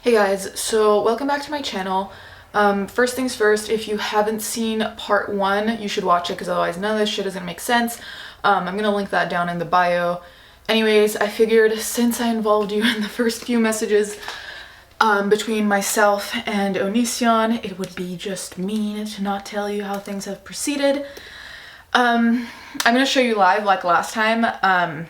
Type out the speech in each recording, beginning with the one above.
Hey guys, so welcome back to my channel. First things first, if you haven't seen part 1, you should watch it because otherwise none of this shit doesn't make sense. I'm gonna link that down in the bio. Anyways, I figured since I involved you in the first few messages between myself and ONISION, it would be just mean to not tell you how things have proceeded. I'm gonna show you live like last time.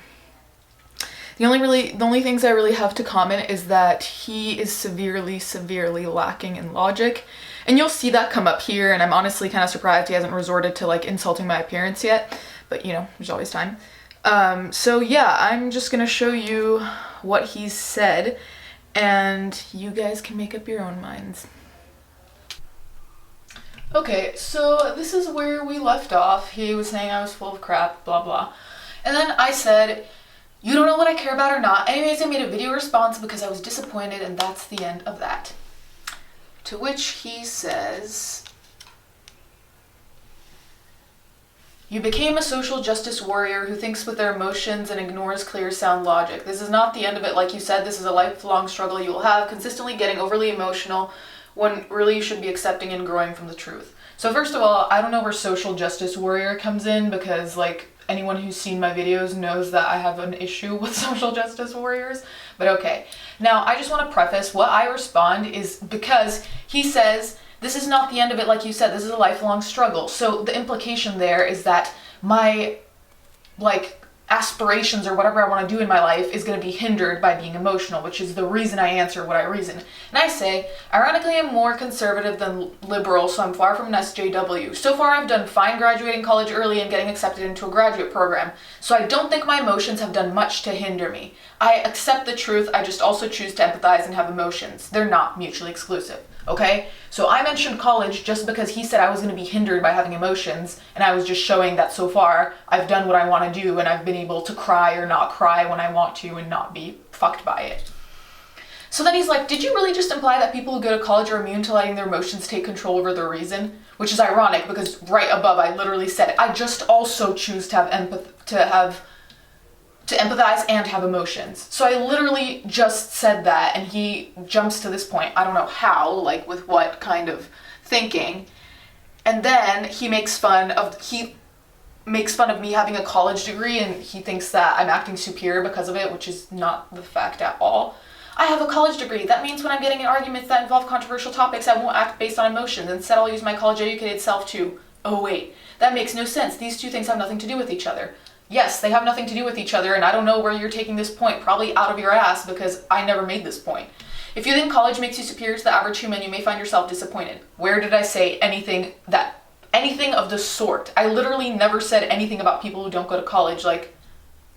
The only things I really have to comment is that he is severely lacking in logic. And you'll see that come up here, and I'm honestly kind of surprised he hasn't resorted to like insulting my appearance yet. But you know, there's always time. So yeah, I'm just gonna show you what he's said, and you guys can make up your own minds. Okay, so this is where we left off. He was saying I was full of crap, blah blah. And then I said, you don't know what I care about or not. Anyways, I made a video response because I was disappointed, and that's the end of that. To which he says, you became a social justice warrior who thinks with their emotions and ignores clear, sound logic. This is not the end of it, like you said. This is a lifelong struggle you will have, consistently getting overly emotional when really you should be accepting and growing from the truth. So first of all, I don't know where social justice warrior comes in, because like, anyone who's seen my videos knows that I have an issue with social justice warriors, but okay. Now, I just want to preface what I respond is because he says, this is not the end of it, like you said, this is a lifelong struggle. So the implication there is that my, like, aspirations or whatever I want to do in my life is going to be hindered by being emotional, which is the reason I answer what I reason. And I say, ironically, I'm more conservative than liberal, so I'm far from an SJW. So far, I've done fine graduating college early and getting accepted into a graduate program, so I don't think my emotions have done much to hinder me. I accept the truth, I just also choose to empathize and have emotions. They're not mutually exclusive. Okay? So I mentioned college just because he said I was going to be hindered by having emotions, and I was just showing that so far I've done what I want to do, and I've been able to cry or not cry when I want to and not be fucked by it. So then he's like, did you really just imply that people who go to college are immune to letting their emotions take control over their reason? Which is ironic because right above I literally said, I just also choose to have to empathize and have emotions. So I literally just said that, and he jumps to this point. I don't know how, like with what kind of thinking. And then he makes fun of me having a college degree, and he thinks that I'm acting superior because of it, which is not the fact at all. I have a college degree. That means when I'm getting in arguments that involve controversial topics, I won't act based on emotions. Instead, I'll use my college-educated self to, oh wait, that makes no sense. These two things have nothing to do with each other. Yes, they have nothing to do with each other, and I don't know where you're taking this point, probably out of your ass, because I never made this point. If you think college makes you superior to the average human, you may find yourself disappointed. Where did I say anything of the sort? I literally never said anything about people who don't go to college, like,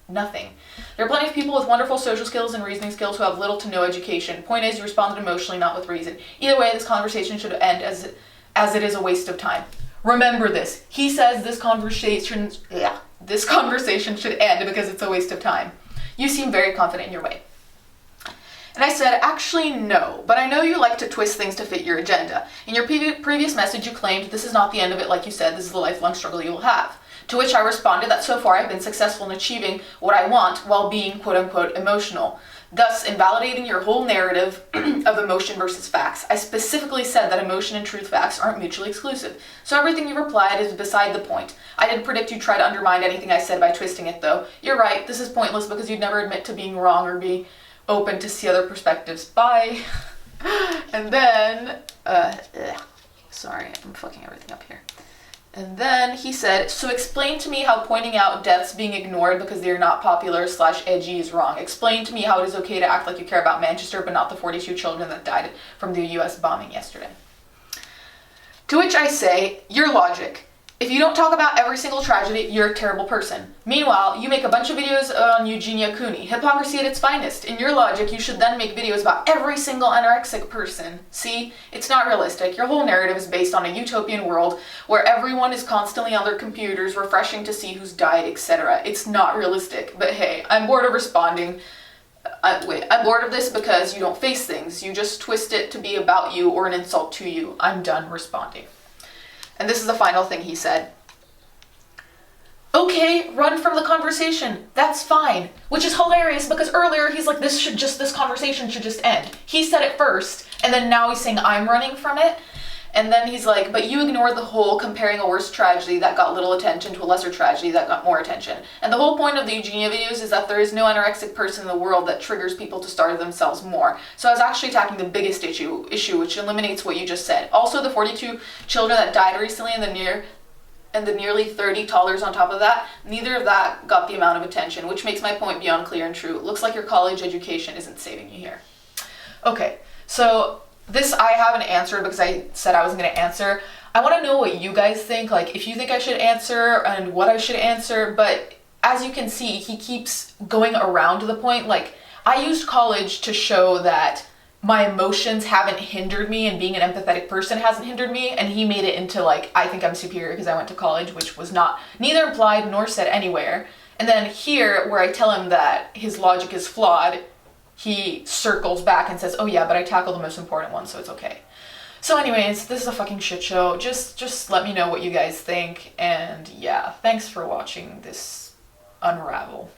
nothing. There are plenty of people with wonderful social skills and reasoning skills who have little to no education. Point is, you responded emotionally, not with reason. Either way, this conversation should end as it is a waste of time. Remember this. He says this conversation should end because it's a waste of time. You seem very confident in your way. And I said, actually, no, but I know you like to twist things to fit your agenda. In your previous message, you claimed this is not the end of it, like you said, this is the lifelong struggle you will have. To which I responded that so far I've been successful in achieving what I want while being quote-unquote emotional, thus invalidating your whole narrative of emotion versus facts. I specifically said that emotion and truth facts aren't mutually exclusive, so everything you replied is beside the point. I didn't predict you'd try to undermine anything I said by twisting it, though. You're right, this is pointless because you'd never admit to being wrong or be open to see other perspectives. Bye. And then, sorry, I'm fucking everything up here. And then he said, so explain to me how pointing out deaths being ignored because they're not popular / edgy is wrong. Explain to me how it is okay to act like you care about Manchester but not the 42 children that died from the US bombing yesterday. To which I say, your logic. If you don't talk about every single tragedy, you're a terrible person. Meanwhile, you make a bunch of videos on Eugenia Cooney, hypocrisy at its finest. In your logic, you should then make videos about every single anorexic person. See, it's not realistic. Your whole narrative is based on a utopian world where everyone is constantly on their computers, refreshing to see who's died, etc. It's not realistic. But hey, I'm bored of responding. I'm bored of this because you don't face things. You just twist it to be about you or an insult to you. I'm done responding. And this is the final thing he said. Okay, run from the conversation. That's fine. Which is hilarious because earlier he's like, this conversation should just end. He said it first, and then now he's saying I'm running from it. And then he's like, but you ignored the whole comparing a worse tragedy that got little attention to a lesser tragedy that got more attention. And the whole point of the Eugenia videos is that there is no anorexic person in the world that triggers people to starve themselves more. So I was actually attacking the biggest issue which eliminates what you just said. Also, the 42 children that died recently and the nearly 30 toddlers on top of that, neither of that got the amount of attention, which makes my point beyond clear and true. It looks like your college education isn't saving you here. Okay, so this I haven't answered because I said I wasn't going to answer. I want to know what you guys think, like if you think I should answer and what I should answer, but as you can see, he keeps going around to the point. Like, I used college to show that my emotions haven't hindered me and being an empathetic person hasn't hindered me, and he made it into like, I think I'm superior because I went to college, which was not neither implied nor said anywhere. And then here, where I tell him that his logic is flawed, he circles back and says, oh yeah, but I tackled the most important one, so it's okay. So anyways, this is a fucking shit show. Just let me know what you guys think, and yeah, thanks for watching this unravel.